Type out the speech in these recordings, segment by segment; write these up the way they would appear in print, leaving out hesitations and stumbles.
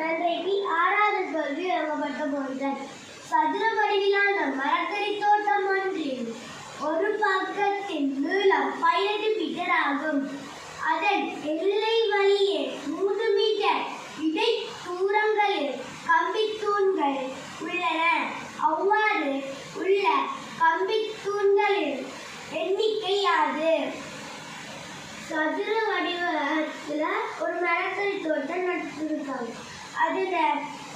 நன்றைக்கு ஆறாவது கேள்வி எழுதப்பட்ட பொழுது சதுர வடிவிலான மரக்கறி தோட்டம் ஒன்றில் ஒரு பக்கத்தின் நீளம் 18 மீட்டர் ஆகும். அதன் எல்லை வழியே 3 மீட்டர் இடை தூரங்களில் கம்பித்தூண்கள் உள்ளன. அவ்வாறு உள்ள கம்பித்தூண்களின் எண்ணிக்கை யாது? சதுர வடிவத்தில் ஒரு மரக்கறி தோட்டம் நட்டிருக்காங்க. அதில்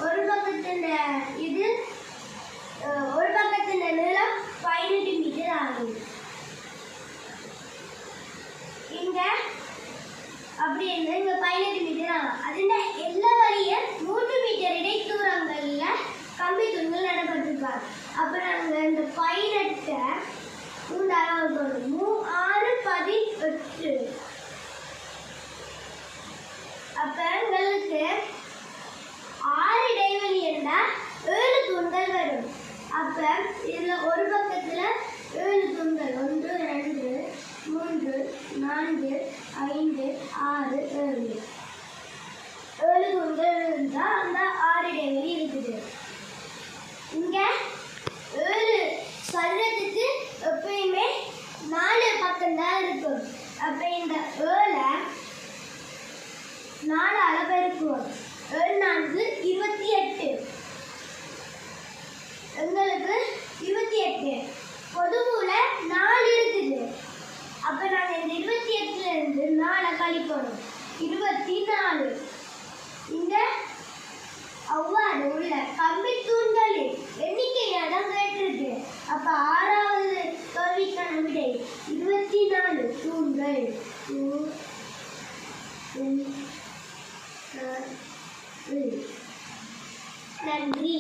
ஒரு பக்கத்தின் நீளம் 18 மீட்டர் ஆகும். இங்க அப்படி இங்க 18 மீட்டர் ஆகும். அதில் எல்லா வழிய 3 மீட்டர் இடை தூரங்கள்ல கம்பி தூண்கள் நடப்பட்டிருக்காங்க. அப்புறம் நாங்கள் இந்த 18 6 18 அப்ப எங்களுக்கு 6 இடைவெளி என்றால் 7 தூண்கள் வரும். அப்ப இதுல ஒரு பக்கத்துல 7 தூண்கள் 1 2 3 4 5 6 7 தூண்கள் இருந்தா அந்த 6 இடைவெளி இருக்குது. இங்க 7 சதுரத்துக்கு எப்பயுமே 4 பக்கம் தான் இருக்கும். அப்ப இந்த 7 4 பெருக்குவோம். 7 4 28. எங்களுக்கு 28 பொதுவுல 4 இருக்குது. அப்ப நாங்க இந்த 28ல இருந்து 4 கழிக்கணும். 24. இங்க அவ்வாறு உள்ள கம்பி தூண்களின் எண்ணிக்கையை தான் கேட்டிருக்கு. அப்ப 6வது கேள்விக்கான விடை 24 தூண்கள். நன்றி.